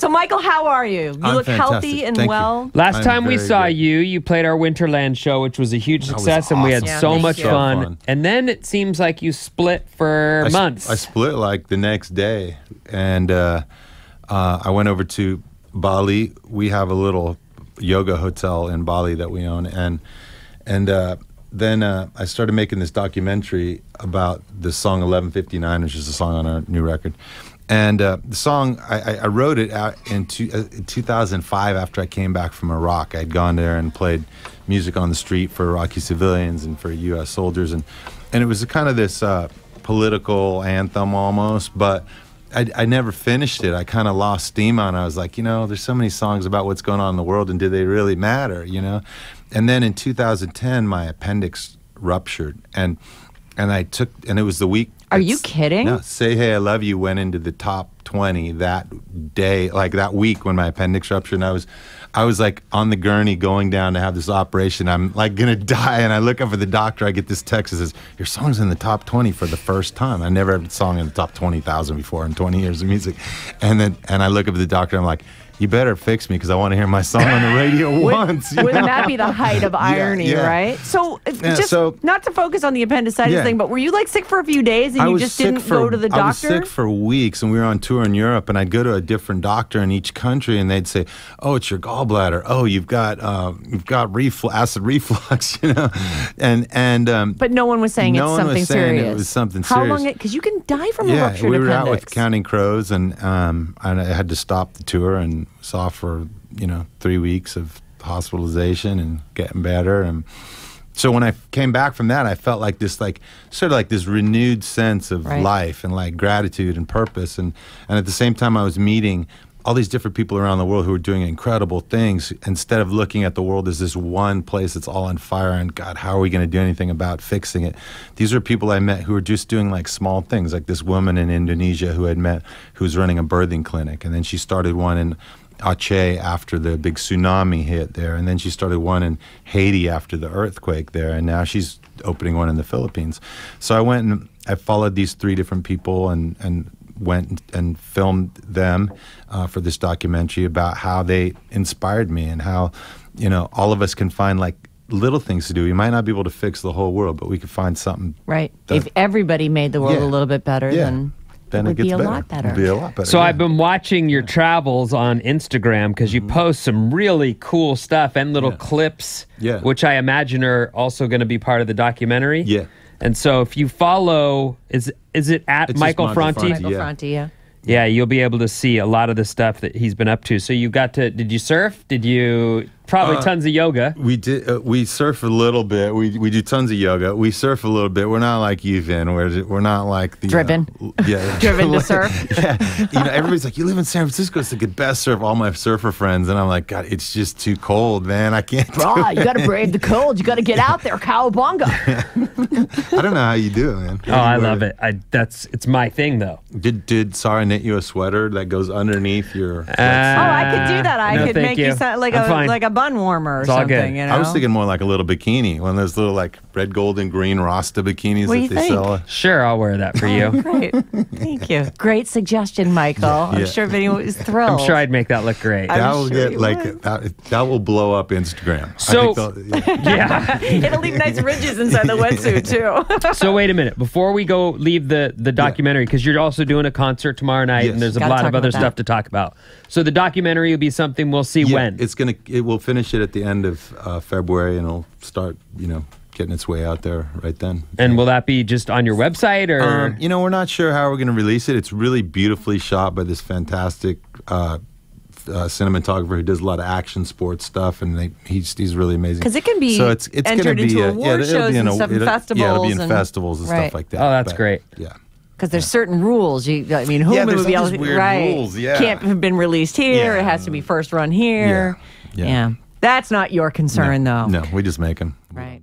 So, Michael, how are you? You look fantastic. healthy and Thank well. you. Last I'm time we very saw good. you played our Winterland show, which was a huge That was success, and we had awesome. Yeah, so thank much you. fun. And then it seems like you split for months. I split like the next day, and I went over to Bali. We have a little yoga hotel in Bali that we own, and then I started making this documentary about the song 11:59, which is a song on our new record. And the song, I wrote it out in 2005 after I came back from Iraq. I'd gone there and played music on the street for Iraqi civilians and for U.S. soldiers. And it was kind of this political anthem almost, but I never finished it. I kind of lost steam on it. I was like, there's so many songs about what's going on in the world, and do they really matter, And then in 2010, my appendix ruptured, and it was the week. Are you kidding? No, Say Hey I Love You went into the top 20 that day, like that week when my appendix ruptured. And I was like on the gurney going down to have this operation. I'm like gonna die, and I look up at the doctor. I get this text that says, "Your song's in the top 20 for the first time." I never had a song in the top 20,000 before in 20 years of music. And I look up at the doctor. I'm like, you better fix me because I want to hear my song on the radio once. Wouldn't that be the height of irony, right? So, not to focus on the appendicitis thing, but were you like sick for a few days and you just didn't go to the doctor? I was sick for weeks, and we were on tour in Europe, and I'd go to a different doctor in each country, and they'd say, "Oh, it's your gallbladder. Oh, you've got acid reflux," and but no one was saying it's something serious. It was something How serious. long? Because you can die from a ruptured we were appendix. out with Counting Crows, and I had to stop the tour and was off for 3 weeks of hospitalization and getting better. And so when I came back from that, I felt like this, sort of this renewed sense of life and like gratitude and purpose. And at the same time, I was meeting all these different people around the world who were doing incredible things. Instead of looking at the world as this one place that's all on fire and God, how are we going to do anything about fixing it? These are people I met who were just doing like small things, like this woman in Indonesia who was running a birthing clinic, and then she started one in Aceh after the big tsunami hit there, and then she started one in Haiti after the earthquake there, and now she's opening one in the Philippines. So I went and I followed these 3 different people and went and filmed them for this documentary about how they inspired me, and how all of us can find like little things to do. We might not be able to fix the whole world, but we could find something. Right. If everybody made the world a little bit better, then it would be a lot better. It'd be a lot better. So I've been watching your travels on Instagram because you post some really cool stuff and little clips, which I imagine are also going to be part of the documentary. Yeah. And so if you follow, is it at Michael Franti? Michael Franti, yeah. Yeah, you'll be able to see a lot of the stuff that he's been up to. So you got to, did you surf? Did you, probably tons of yoga. We did, we surf a little bit. We do tons of yoga. We surf a little bit. We're not like you, Vin. We're not like the... Driven. Driven to surf. Yeah. Everybody's like, you live in San Francisco. It's the best surf. All my surfer friends. And I'm like, God, it's just too cold, man. I can't do it. You got to brave the cold. You got to get out there, cowabunga. I don't know how you do it, man. I love it. It's my thing, though. Did Sarah knit you a sweater that goes underneath your... I could do that. I could make you sound like a bun warmer or something. I was thinking more like a little bikini, one of those little like red, gold, and green Rasta bikinis that they sell. Sure, I'll wear that for you. Great. Thank you. Great suggestion, Michael. I'm sure Vinnie was thrilled. I'm sure I'd make that look great. That will get that will blow up Instagram. So it'll leave nice ridges inside the wetsuit too. So wait a minute, before we leave the documentary, because you're also doing a concert tomorrow night, and there's a lot of other stuff to talk about. So the documentary will be something we'll see when. It will finish it at the end of February, and it'll start, getting its way out there right then. And will that be just on your website, or? We're not sure how we're going to release it. It's really beautifully shot by this fantastic cinematographer who does a lot of action sports stuff, and he's really amazing. Because it can be entered into award shows and stuff, and festivals. Yeah, it'll be in festivals and stuff like that. Oh, that's great. Yeah. Because there's certain rules. Hulu would be able to, rules, can't have been released here. It has to be first run here. Yeah. That's not your concern, though. No, we just make them. Right.